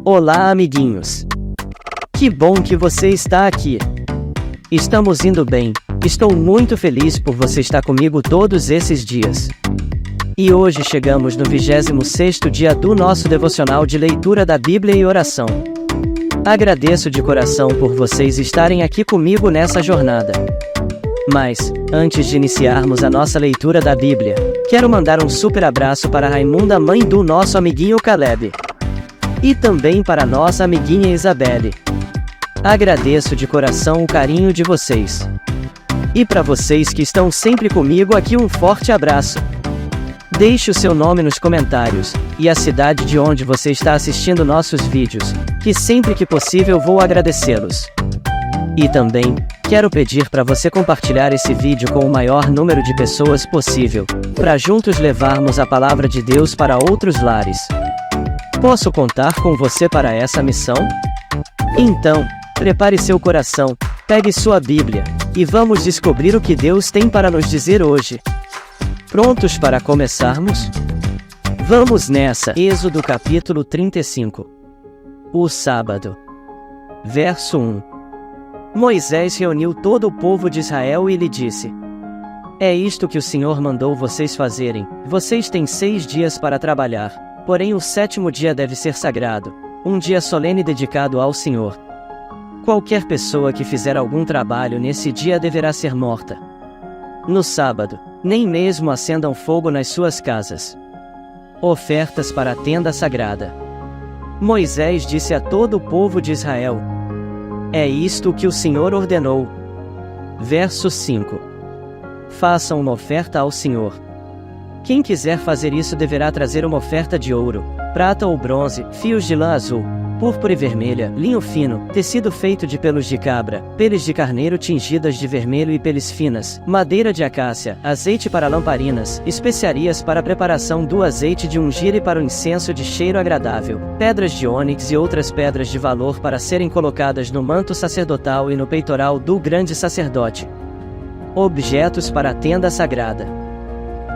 Olá, amiguinhos! Que bom que você está aqui! Estamos indo bem, estou muito feliz por você estar comigo todos esses dias. E hoje chegamos no 26º dia do nosso devocional de leitura da Bíblia e oração. Agradeço de coração por vocês estarem aqui comigo nessa jornada. Mas, antes de iniciarmos a nossa leitura da Bíblia, quero mandar um super abraço para a Raimunda, mãe do nosso amiguinho Caleb. E também para nossa amiguinha Isabelle. Agradeço de coração o carinho de vocês. E para vocês que estão sempre comigo aqui, um forte abraço. Deixe o seu nome nos comentários, e a cidade de onde você está assistindo nossos vídeos, que sempre que possível vou agradecê-los. E também, quero pedir para você compartilhar esse vídeo com o maior número de pessoas possível, para juntos levarmos a palavra de Deus para outros lares. Posso contar com você para essa missão? Então, prepare seu coração, pegue sua Bíblia, e vamos descobrir o que Deus tem para nos dizer hoje. Prontos para começarmos? Vamos nessa! Êxodo capítulo 35. O sábado. Verso 1. Moisés reuniu todo o povo de Israel e lhe disse: É isto que o Senhor mandou vocês fazerem, vocês têm 6 dias para trabalhar, porém o 7º dia deve ser sagrado, um dia solene dedicado ao Senhor. Qualquer pessoa que fizer algum trabalho nesse dia deverá ser morta. No sábado, nem mesmo acendam fogo nas suas casas. Ofertas para a tenda sagrada. Moisés disse a todo o povo de Israel: É isto que o Senhor ordenou. Verso 5. Façam uma oferta ao Senhor. Quem quiser fazer isso deverá trazer uma oferta de ouro, prata ou bronze, fios de lã azul, púrpura e vermelha, linho fino, tecido feito de pelos de cabra, peles de carneiro tingidas de vermelho e peles finas, madeira de acácia, azeite para lamparinas, especiarias para a preparação do azeite de ungir e para o incenso de cheiro agradável, pedras de ônix e outras pedras de valor para serem colocadas no manto sacerdotal e no peitoral do grande sacerdote. Objetos para a tenda sagrada.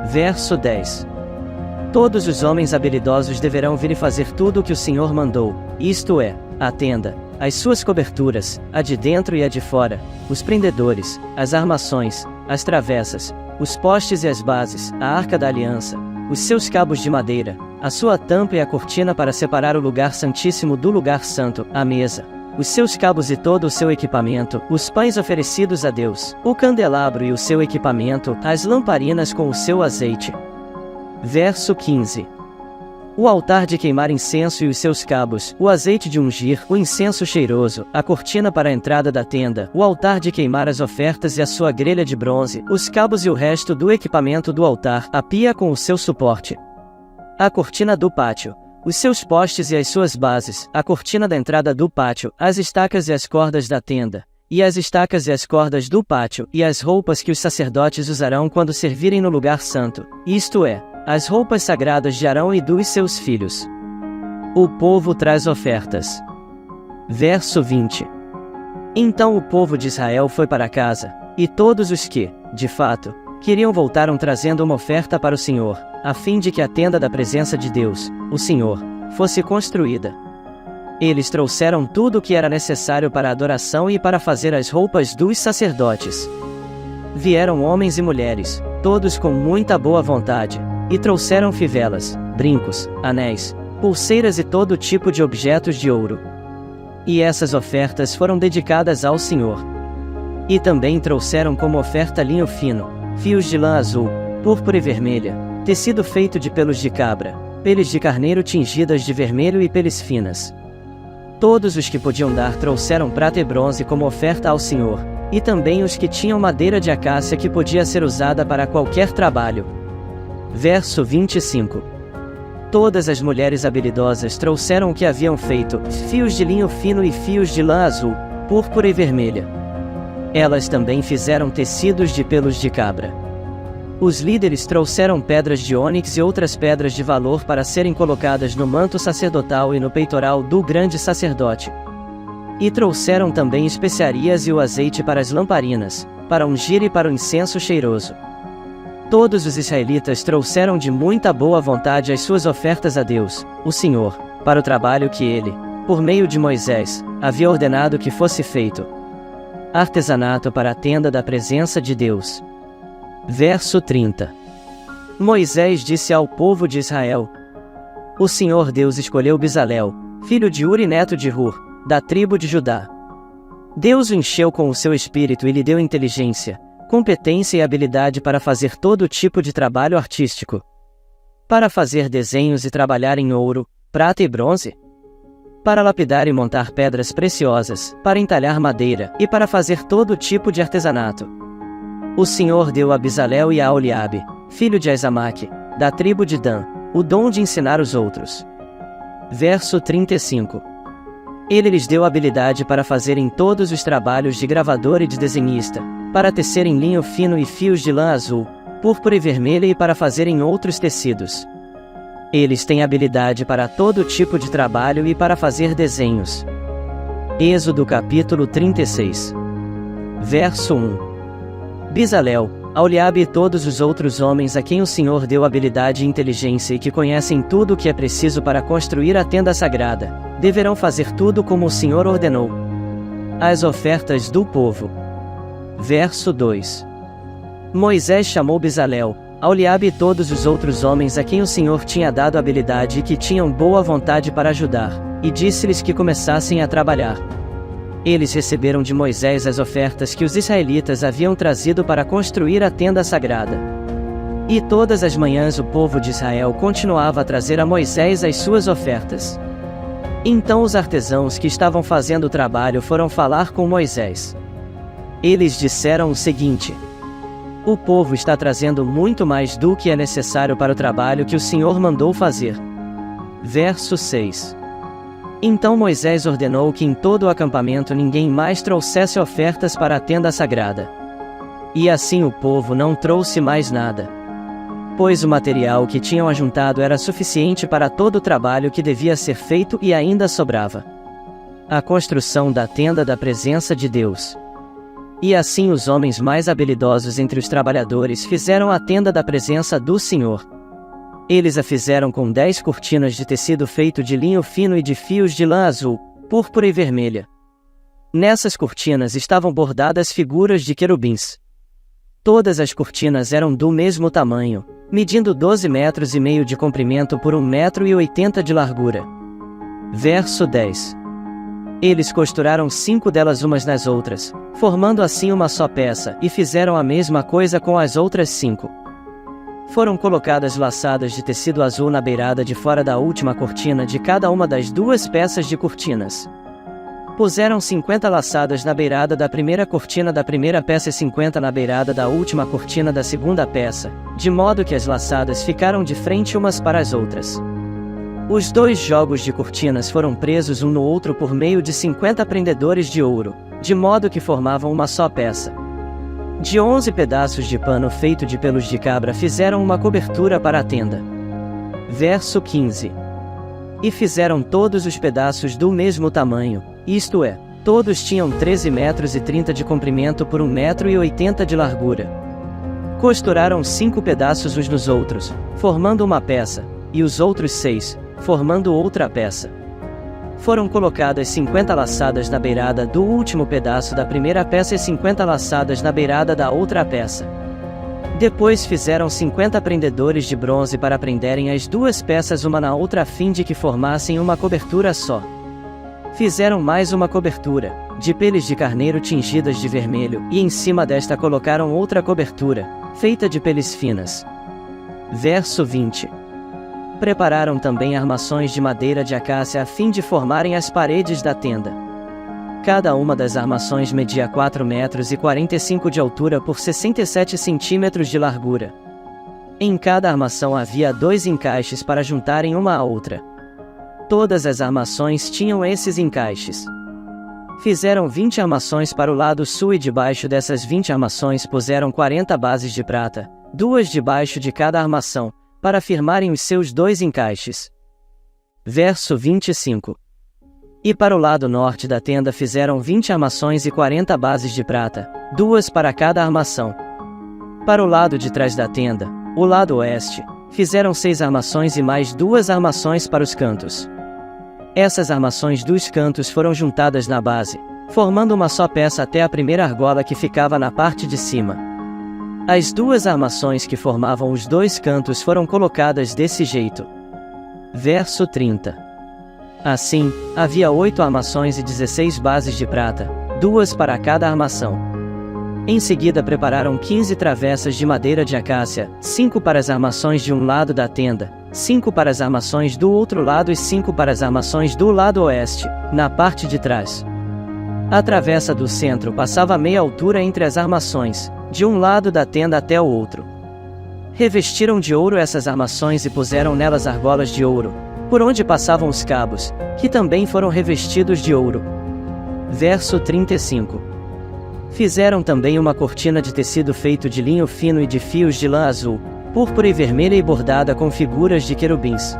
Verso 10. Todos os homens habilidosos deverão vir e fazer tudo o que o Senhor mandou, isto é, a tenda, as suas coberturas, a de dentro e a de fora, os prendedores, as armações, as travessas, os postes e as bases, a arca da aliança, os seus cabos de madeira, a sua tampa e a cortina para separar o lugar santíssimo do lugar santo, a mesa, os seus cabos e todo o seu equipamento, os pães oferecidos a Deus, o candelabro e o seu equipamento, as lamparinas com o seu azeite. Verso 15. O altar de queimar incenso e os seus cabos, o azeite de ungir, o incenso cheiroso, a cortina para a entrada da tenda, o altar de queimar as ofertas e a sua grelha de bronze, os cabos e o resto do equipamento do altar, a pia com o seu suporte, a cortina do pátio, os seus postes e as suas bases, a cortina da entrada do pátio, as estacas e as cordas da tenda, e as estacas e as cordas do pátio, e as roupas que os sacerdotes usarão quando servirem no lugar santo, isto é, as roupas sagradas de Arão e dos seus filhos. O povo traz ofertas. Verso 20. Então o povo de Israel foi para casa, e todos os que, de fato, queriam voltaram trazendo uma oferta para o Senhor, a fim de que a tenda da presença de Deus, o Senhor, fosse construída. Eles trouxeram tudo o que era necessário para a adoração e para fazer as roupas dos sacerdotes. Vieram homens e mulheres, todos com muita boa vontade, e trouxeram fivelas, brincos, anéis, pulseiras e todo tipo de objetos de ouro. E essas ofertas foram dedicadas ao Senhor. E também trouxeram como oferta linho fino, fios de lã azul, púrpura e vermelha, tecido feito de pelos de cabra, peles de carneiro tingidas de vermelho e peles finas. Todos os que podiam dar trouxeram prata e bronze como oferta ao Senhor, e também os que tinham madeira de acácia que podia ser usada para qualquer trabalho. Verso 25. Todas as mulheres habilidosas trouxeram o que haviam feito, fios de linho fino e fios de lã azul, púrpura e vermelha. Elas também fizeram tecidos de pelos de cabra. Os líderes trouxeram pedras de ônix e outras pedras de valor para serem colocadas no manto sacerdotal e no peitoral do grande sacerdote. E trouxeram também especiarias e o azeite para as lamparinas, para ungir e para o incenso cheiroso. Todos os israelitas trouxeram de muita boa vontade as suas ofertas a Deus, o Senhor, para o trabalho que Ele, por meio de Moisés, havia ordenado que fosse feito artesanato para a tenda da presença de Deus. Verso 30. Moisés disse ao povo de Israel: O Senhor Deus escolheu Bezalel, filho de Uri, neto de Hur, da tribo de Judá. Deus o encheu com o seu espírito e lhe deu inteligência, competência e habilidade para fazer todo tipo de trabalho artístico. Para fazer desenhos e trabalhar em ouro, prata e bronze. Para lapidar e montar pedras preciosas, para entalhar madeira, e para fazer todo tipo de artesanato. O Senhor deu a Bezalel e a Aholiabe, filho de Aizamaque, da tribo de Dan, o dom de ensinar os outros. Verso 35. Ele lhes deu habilidade para fazerem todos os trabalhos de gravador e de desenhista, para tecerem linho fino e fios de lã azul, púrpura e vermelha e para fazerem outros tecidos. Eles têm habilidade para todo tipo de trabalho e para fazer desenhos. Êxodo capítulo 36. Verso 1. Bezalel, Aholiabe e todos os outros homens a quem o Senhor deu habilidade e inteligência e que conhecem tudo o que é preciso para construir a tenda sagrada, deverão fazer tudo como o Senhor ordenou. As ofertas do povo. Verso 2. Moisés chamou Bezalel, Aholiabe e todos os outros homens a quem o Senhor tinha dado habilidade e que tinham boa vontade para ajudar, e disse-lhes que começassem a trabalhar. Eles receberam de Moisés as ofertas que os israelitas haviam trazido para construir a tenda sagrada. E todas as manhãs o povo de Israel continuava a trazer a Moisés as suas ofertas. Então os artesãos que estavam fazendo o trabalho foram falar com Moisés. Eles disseram o seguinte: O povo está trazendo muito mais do que é necessário para o trabalho que o Senhor mandou fazer. Verso 6. Então Moisés ordenou que em todo o acampamento ninguém mais trouxesse ofertas para a tenda sagrada. E assim o povo não trouxe mais nada, pois o material que tinham ajuntado era suficiente para todo o trabalho que devia ser feito e ainda sobrava. A construção da tenda da presença de Deus. E assim os homens mais habilidosos entre os trabalhadores fizeram a tenda da presença do Senhor. Eles a fizeram com 10 cortinas de tecido feito de linho fino e de fios de lã azul, púrpura e vermelha. Nessas cortinas estavam bordadas figuras de querubins. Todas as cortinas eram do mesmo tamanho, medindo 12,5 metros de comprimento por 1,80 metro de largura. Verso 10. Eles costuraram 5 delas umas nas outras, formando assim uma só peça, e fizeram a mesma coisa com as outras 5. Foram colocadas laçadas de tecido azul na beirada de fora da última cortina de cada uma das 2 peças de cortinas. Puseram 50 laçadas na beirada da primeira cortina da primeira peça e 50 na beirada da última cortina da segunda peça, de modo que as laçadas ficaram de frente umas para as outras. Os 2 jogos de cortinas foram presos um no outro por meio de 50 prendedores de ouro, de modo que formavam uma só peça. De 11 pedaços de pano feito de pelos de cabra fizeram uma cobertura para a tenda. Verso 15. E fizeram todos os pedaços do mesmo tamanho, isto é, todos tinham 13,30 metros de comprimento por 1,80 metro de largura. Costuraram 5 pedaços uns nos outros, formando uma peça, e os outros 6, formando outra peça. Foram colocadas 50 laçadas na beirada do último pedaço da primeira peça e 50 laçadas na beirada da outra peça. Depois fizeram 50 prendedores de bronze para prenderem as 2 peças uma na outra a fim de que formassem uma cobertura só. Fizeram mais uma cobertura, de peles de carneiro tingidas de vermelho, e em cima desta colocaram outra cobertura, feita de peles finas. Verso 20. Prepararam também armações de madeira de acácia a fim de formarem as paredes da tenda. Cada uma das armações media 4,45 metros de altura por 67 centímetros de largura. Em cada armação havia 2 encaixes para juntarem uma à outra. Todas as armações tinham esses encaixes. Fizeram 20 armações para o lado sul e debaixo dessas 20 armações puseram 40 bases de prata, 2 debaixo de cada armação, para firmarem os seus 2 encaixes. Verso 25. E para o lado norte da tenda fizeram 20 armações e 40 bases de prata, 2 para cada armação. Para o lado de trás da tenda, o lado oeste, fizeram 6 armações e mais 2 armações para os cantos. Essas armações dos cantos foram juntadas na base, formando uma só peça até a primeira argola que ficava na parte de cima. As duas armações que formavam os dois cantos foram colocadas desse jeito. Verso 30. Assim, havia 8 armações e 16 bases de prata, 2 para cada armação. Em seguida prepararam 15 travessas de madeira de acácia, 5 para as armações de um lado da tenda, 5 para as armações do outro lado e 5 para as armações do lado oeste, na parte de trás. A travessa do centro passava a meia altura entre as armações, de um lado da tenda até o outro. Revestiram de ouro essas armações e puseram nelas argolas de ouro, por onde passavam os cabos, que também foram revestidos de ouro. Verso 35. Fizeram também uma cortina de tecido feito de linho fino e de fios de lã azul, púrpura e vermelha e bordada com figuras de querubins.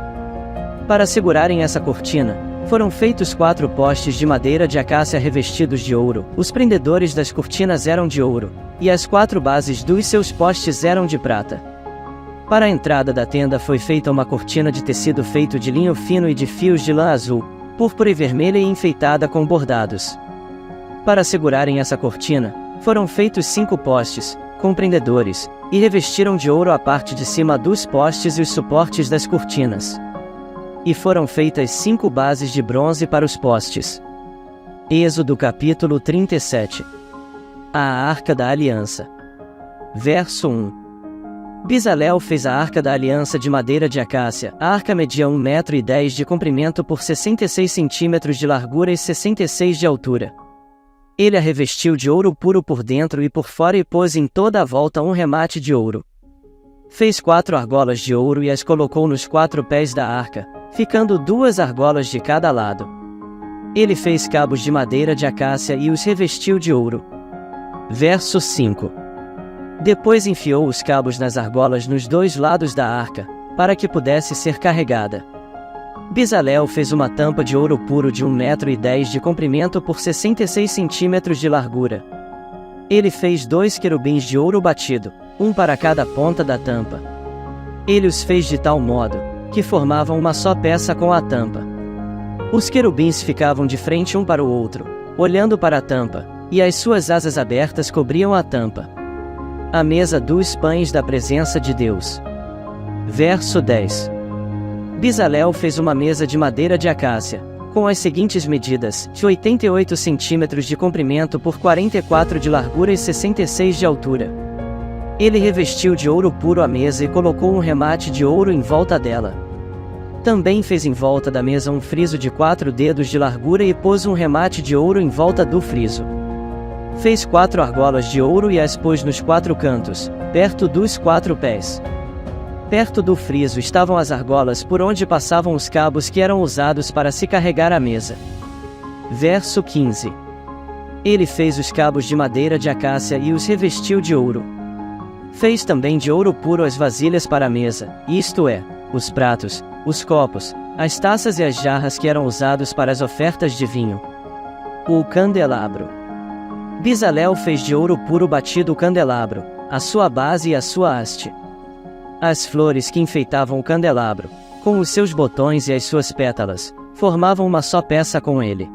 Para segurarem essa cortina, foram feitos 4 postes de madeira de acácia revestidos de ouro. Os prendedores das cortinas eram de ouro, e as 4 bases dos seus postes eram de prata. Para a entrada da tenda foi feita uma cortina de tecido feito de linho fino e de fios de lã azul, púrpura e vermelha e enfeitada com bordados. Para segurarem essa cortina, foram feitos 5 postes, com prendedores, e revestiram de ouro a parte de cima dos postes e os suportes das cortinas. E foram feitas 5 bases de bronze para os postes. Êxodo capítulo 37. A Arca da Aliança. Verso 1. Bezalel fez a Arca da Aliança de madeira de acácia. A arca media 1,10 metro de comprimento por 66 centímetros de largura e 66 de altura. Ele a revestiu de ouro puro por dentro e por fora e pôs em toda a volta um remate de ouro. Fez 4 argolas de ouro e as colocou nos 4 pés da arca, ficando 2 argolas de cada lado. Ele fez cabos de madeira de acácia e os revestiu de ouro. Verso 5. Depois enfiou os cabos nas argolas nos 2 lados da arca, para que pudesse ser carregada. Bezalel fez uma tampa de ouro puro de 1,10 metro de comprimento por 66 centímetros de largura. Ele fez 2 querubins de ouro batido, um para cada ponta da tampa. Ele os fez de tal modo, que formavam uma só peça com a tampa. Os querubins ficavam de frente um para o outro, olhando para a tampa, e as suas asas abertas cobriam a tampa. A mesa dos pães da presença de Deus. Verso 10. Bezalel fez uma mesa de madeira de acácia, com as seguintes medidas: de 88 centímetros de comprimento por 44 de largura e 66 de altura. Ele revestiu de ouro puro a mesa e colocou um remate de ouro em volta dela. Também fez em volta da mesa um friso de 4 dedos de largura e pôs um remate de ouro em volta do friso. Fez 4 argolas de ouro e as pôs nos 4 cantos, perto dos 4 pés. Perto do friso estavam as argolas por onde passavam os cabos que eram usados para se carregar a mesa. Verso 15. Ele fez os cabos de madeira de acácia e os revestiu de ouro. Fez também de ouro puro as vasilhas para a mesa, isto é, os pratos, os copos, as taças e as jarras que eram usados para as ofertas de vinho. O candelabro. Bezalel fez de ouro puro batido o candelabro, a sua base e a sua haste. As flores que enfeitavam o candelabro, com os seus botões e as suas pétalas, formavam uma só peça com ele.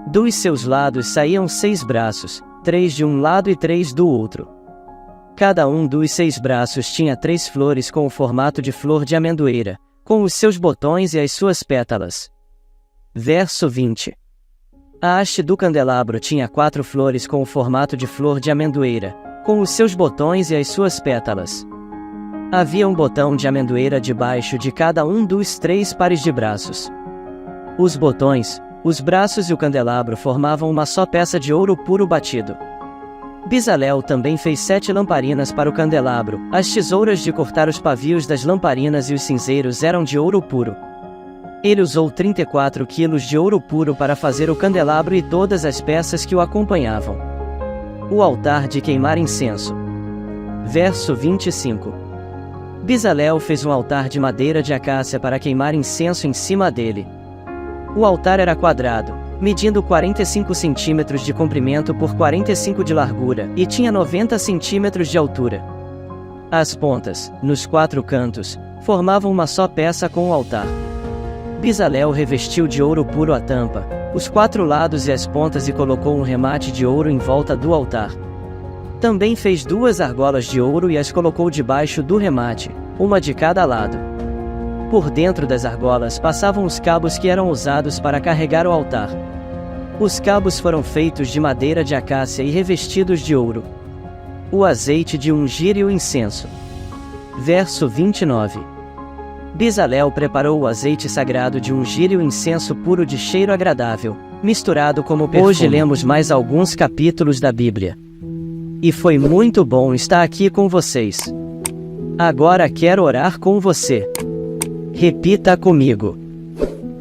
Dos seus lados saíam 6 braços, 3 de um lado e 3 do outro. Cada um dos 6 braços tinha 3 flores com o formato de flor de amendoeira, com os seus botões e as suas pétalas. Verso 20. A haste do candelabro tinha 4 flores com o formato de flor de amendoeira, com os seus botões e as suas pétalas. Havia um botão de amendoeira debaixo de cada um dos 3 pares de braços. Os botões, os braços e o candelabro formavam uma só peça de ouro puro batido. Bezalel também fez 7 lamparinas para o candelabro. As tesouras de cortar os pavios das lamparinas e os cinzeiros eram de ouro puro. Ele usou 34 quilos de ouro puro para fazer o candelabro e todas as peças que o acompanhavam. O altar de queimar incenso. Verso 25. Bezalel fez um altar de madeira de acácia para queimar incenso em cima dele. O altar era quadrado, medindo 45 centímetros de comprimento por 45 de largura, e tinha 90 centímetros de altura. As pontas, nos 4 cantos, formavam uma só peça com o altar. Bezalel revestiu de ouro puro a tampa, os 4 lados e as pontas e colocou um remate de ouro em volta do altar. Também fez 2 argolas de ouro e as colocou debaixo do remate, uma de cada lado. Por dentro das argolas passavam os cabos que eram usados para carregar o altar. Os cabos foram feitos de madeira de acácia e revestidos de ouro. O azeite de ungir e o incenso. Verso 29. Bezalel preparou o azeite sagrado de ungir e o incenso puro de cheiro agradável, misturado como perfume. Hoje lemos mais alguns capítulos da Bíblia. E foi muito bom estar aqui com vocês. Agora quero orar com você. Repita comigo.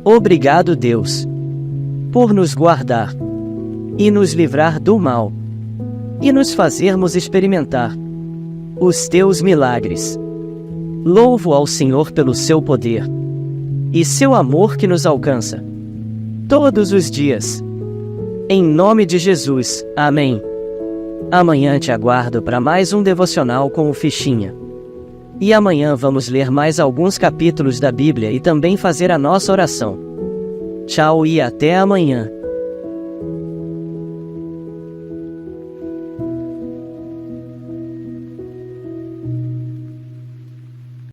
Obrigado, Deus, por nos guardar e nos livrar do mal e nos fazermos experimentar os teus milagres. Louvo ao Senhor pelo seu poder e seu amor que nos alcança todos os dias. Em nome de Jesus, amém. Amanhã te aguardo para mais um devocional com o Fichinha. E amanhã vamos ler mais alguns capítulos da Bíblia e também fazer a nossa oração. Tchau e até amanhã.